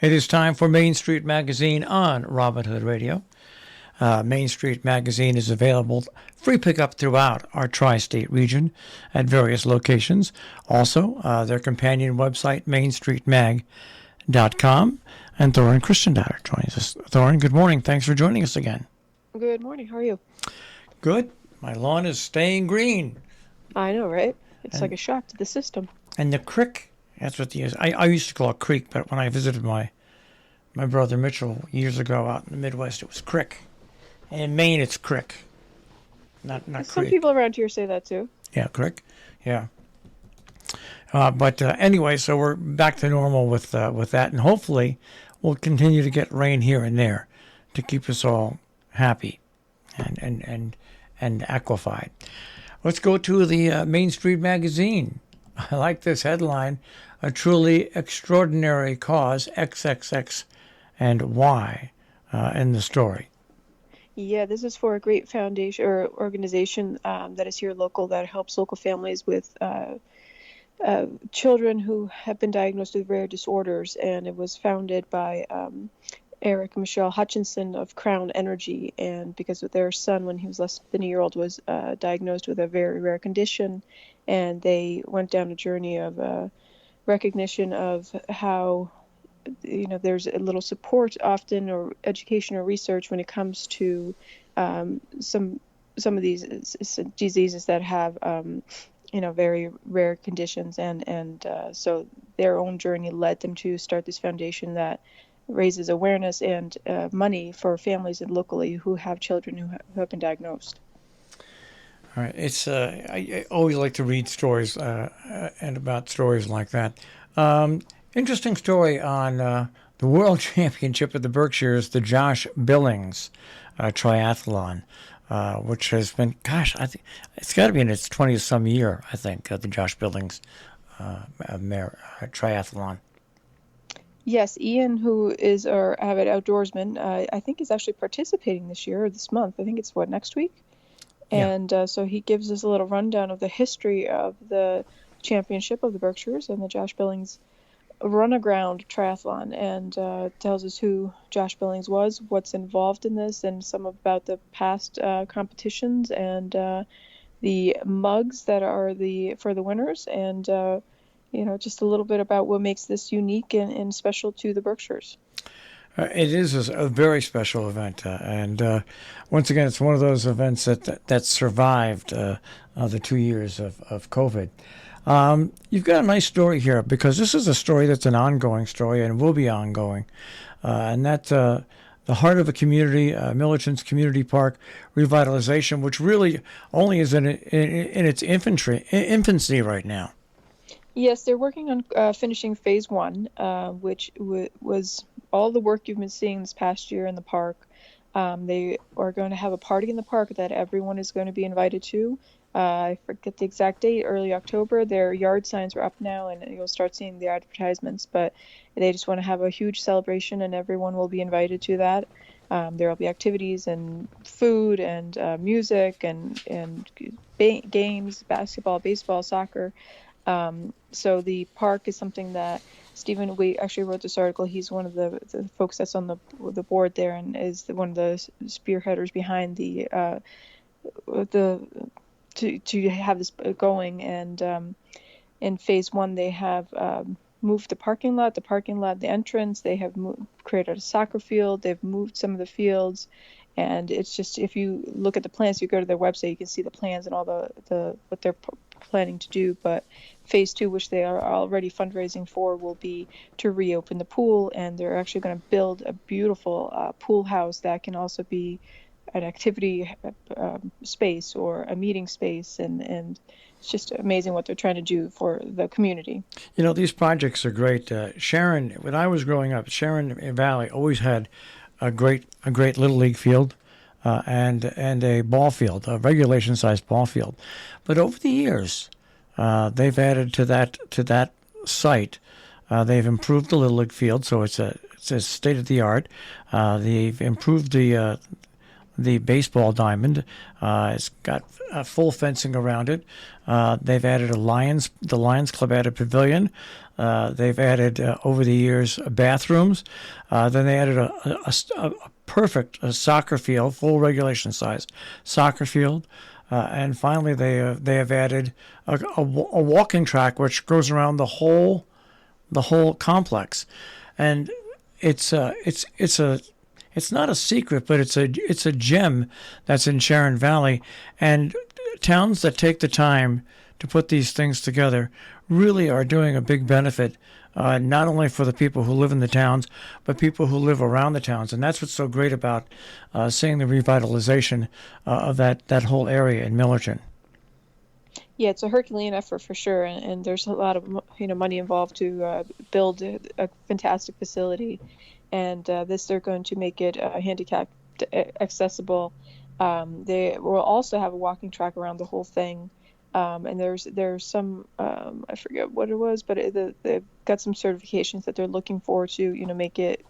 It is time for Main Street Magazine on Robin Hood Radio. Main Street Magazine is available free pickup throughout our tri-state region at various locations. Also, their companion website, mainstreetmag.com. And Thorin Christendatter joins us. Thorin, good morning. Thanks for joining us again. Good morning. How are you? Good. My lawn is staying green. I know, right? It's like a shock to the system. And the crick, that's what I used to call it creek, but when I visited my brother Mitchell years ago out in the Midwest, it was crick. And in Maine, it's crick, not Some creek. people around here say that too. Yeah, crick. Yeah. But anyway, so we're back to normal with that, and hopefully we'll continue to get rain here and there to keep us all happy and aquafied. Let's go to the Main Street Magazine. I like this headline: "A truly extraordinary cause, XXX and Y," in the story. Yeah, this is for a great foundation or organization that is here local that helps local families with children who have been diagnosed with rare disorders, and it was founded by Eric and Michelle Hutchinson of Crown Energy, and because of their son, when he was less than a year old, was diagnosed with a very rare condition, and they went down a journey of recognition of how there's a little support often, or education or research when it comes to some of these diseases that have very rare conditions, and so their own journey led them to start this foundation that raises awareness and money for families locally who have children who have been diagnosed. All right, it's I always like to read stories and about stories like that. Interesting story on the World Championship at the Berkshires, the Josh Billings triathlon, which has been, I think it's got to be in its 20th some year, I think, the Josh Billings triathlon. Yes, Ian, who is our avid outdoorsman, I think is actually participating this year or this month. I think it's next week? Yeah. And so he gives us a little rundown of the history of the championship of the Berkshires and the Josh Billings run-aground triathlon, and tells us who Josh Billings was, what's involved in this, and some about the past competitions, and the mugs that are for the winners, and just a little bit about what makes this unique and special to the Berkshires. It is a very special event, and once again, it's one of those events that survived the 2 years of COVID. You've got a nice story here, because this is a story that's an ongoing story and will be ongoing, and that's the heart of a community, Militants Community Park revitalization, which really only is in its infancy right now. Yes, they're working on finishing phase 1, which was all the work you've been seeing this past year in the park. They are going to have a party in the park that everyone is going to be invited to. I forget the exact date, early October. Their yard signs are up now, and you'll start seeing the advertisements, but they just want to have a huge celebration, and everyone will be invited to that. There will be activities and food and music and games, basketball, baseball, soccer. So the park is something that Stephen, we actually wrote this article. He's one of the folks that's on the board there, and is one of the spearheaders behind to have this going. And in phase 1, they have moved the parking lot, the entrance. They have created a soccer field. They've moved some of the fields, and it's just, if you look at the plans, you go to their website, you can see the plans and all the what they're planning to do. But phase 2, which they are already fundraising for, will be to reopen the pool, and they're actually going to build a beautiful pool house that can also be an activity space or a meeting space, and it's just amazing what they're trying to do for the community. These projects are great. Sharon, when I was growing up, Sharon Valley always had a great little league field and a ball field, a regulation-sized ball field. But over the years, they've added to that site. They've improved the little league field, so it's a state of the art. They've improved the baseball diamond. It's got full fencing around it. They've added the Lions Club added pavilion. They've added over the years bathrooms. Then they added a perfect soccer field, full regulation size soccer field. And finally, they have added a walking track which goes around the whole complex, and it's not a secret, but it's a gem that's in Sharon Valley, and towns that take the time to put these things together really are doing a big benefit, not only for the people who live in the towns, but people who live around the towns. And that's what's so great about seeing the revitalization of that whole area in Millerton. Yeah, it's a Herculean effort for sure, and there's a lot of money involved to build a fantastic facility, and they're going to make it handicapped accessible. They will also have a walking track around the whole thing. And there's some I forget what it was, but they've got some certifications that they're looking for to make it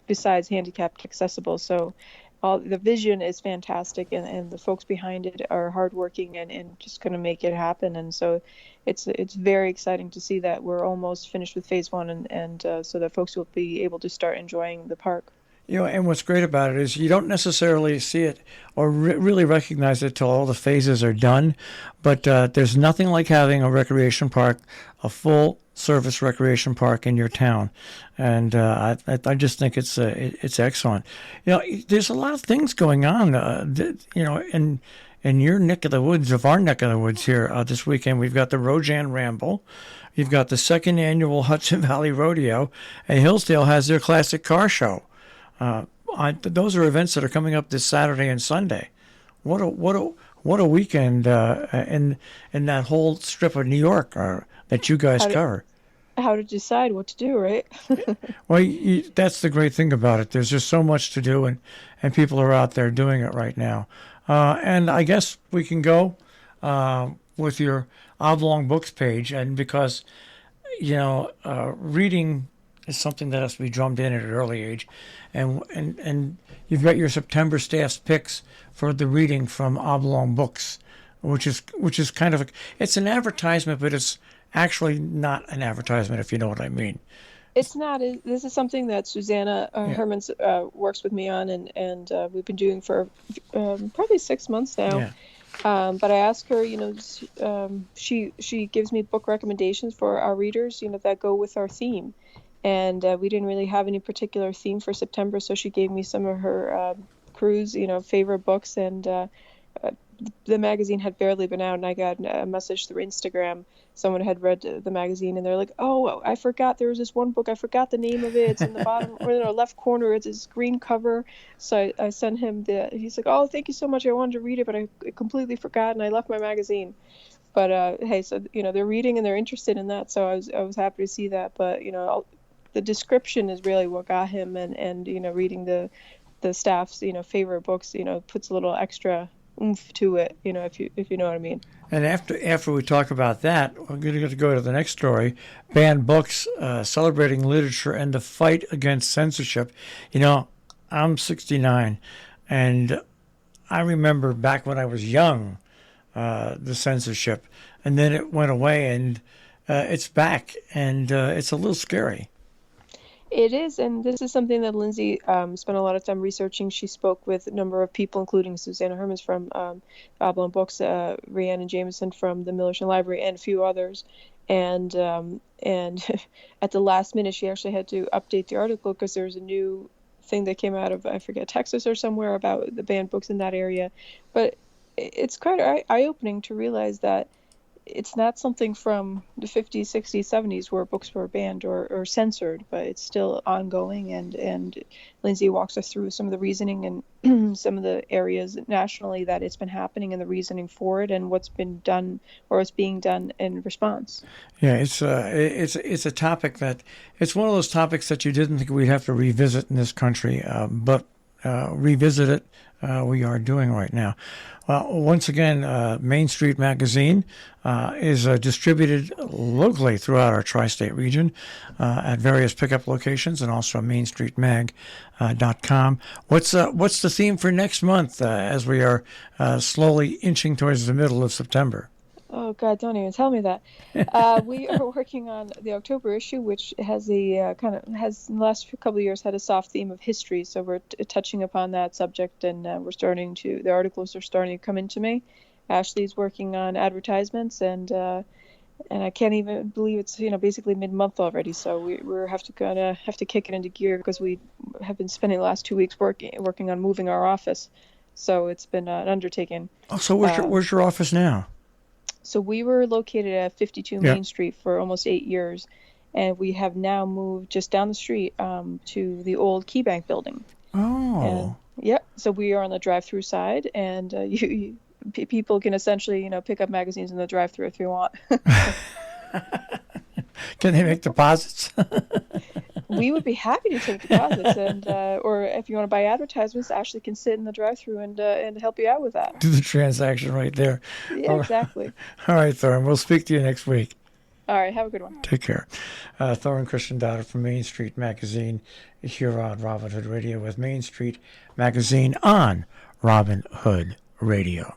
besides handicapped accessible. So the vision is fantastic, and the folks behind it are hardworking and just going to make it happen. And so it's very exciting to see that we're almost finished with phase one, and so that folks will be able to start enjoying the park. And what's great about it is you don't necessarily see it or really recognize it till all the phases are done. But there's nothing like having a recreation park, a full service recreation park in your town, and I just think it's excellent. There's a lot of things going on. In your neck of the woods, of our neck of the woods here this weekend, we've got the Rojan Ramble. You've got the second annual Hudson Valley Rodeo, and Hillsdale has their classic car show. Those are events that are coming up this Saturday and Sunday. What a weekend in that whole strip of New York that you guys cover. How to decide what to do, right? Well, that's the great thing about it. There's just so much to do, and people are out there doing it right now. And I guess we can go with your Oblong Books page, and because reading is something that has to be drummed in at an early age, and you've got your September staff's picks for the reading from Oblong Books, which is kind of it's an advertisement, but it's actually not an advertisement, if you know what I mean. It's not. This is something that Susanna Hermans works with me on, and we've been doing for probably 6 months now. Yeah. But I ask her, she gives me book recommendations for our readers, that go with our theme. And we didn't really have any particular theme for September, so she gave me some of her cruise, favorite books. And the magazine had barely been out, and I got a message through Instagram. Someone had read the magazine, and they're like, "Oh, I forgot there was this one book. I forgot the name of it. It's in the bottom or in the left corner. It's this green cover." So I sent him he's like, "Oh, thank you so much. I wanted to read it, but I completely forgot, and I left my magazine." But hey, so they're reading and they're interested in that, so I was happy to see that. But the description is really what got him, and reading the staff's favorite books puts a little extra oomph to it, if you know what I mean. And after we talk about that, we're going to go to the next story: Banned Books, Celebrating Literature and the Fight Against Censorship. I'm 69, and I remember back when I was young, the censorship, and then it went away, and it's back, and it's a little scary. It is, and this is something that Lindsay spent a lot of time researching. She spoke with a number of people, including Susanna Hermans from Oblong Books, Rhiannon Jameson from the Millerton Library, and a few others. And at the last minute, she actually had to update the article because there was a new thing that came out of, I forget, Texas or somewhere about the banned books in that area. But it's quite eye-opening to realize that it's not something from the 50s, 60s, 70s where books were banned or censored, but it's still ongoing. And Lindsay walks us through some of the reasoning and some of the areas nationally that it's been happening and the reasoning for it and what's been done or is being done in response. Yeah, it's a topic that it's one of those topics that you didn't think we'd have to revisit in this country, but revisit it. We are doing right now. Once again, Main Street Magazine is distributed locally throughout our tri-state region at various pickup locations and also mainstreetmag.com. What's the theme for next month as we are slowly inching towards the middle of September? Oh God, don't even tell me that. We are working on the October issue, which has the has in the last couple of years had a soft theme of history. So we're touching upon that subject, and the articles are starting to come into me. Ashley's working on advertisements, and I can't even believe it's basically mid-month already. So we're have to kick it into gear because we have been spending the last 2 weeks working on moving our office. So it's been an undertaking. Oh, so Um, where's your office now? So we were located at 52 Yeah. Main Street for almost 8 years, and we have now moved just down the street to the old KeyBank building. And Oh. yep, so we are on the drive-through side, and people can essentially pick up magazines in the drive-through if you want. Can they make deposits? We would be happy to take deposits, and or if you want to buy advertisements, Ashley can sit in the drive-through and help you out with that. Do the transaction right there. Yeah, All right, exactly. all right, Thorin. We'll speak to you next week. All right, have a good one. Take care. Thorin Christian Dowder from Main Street Magazine here on Robin Hood Radio with Main Street Magazine on Robin Hood Radio.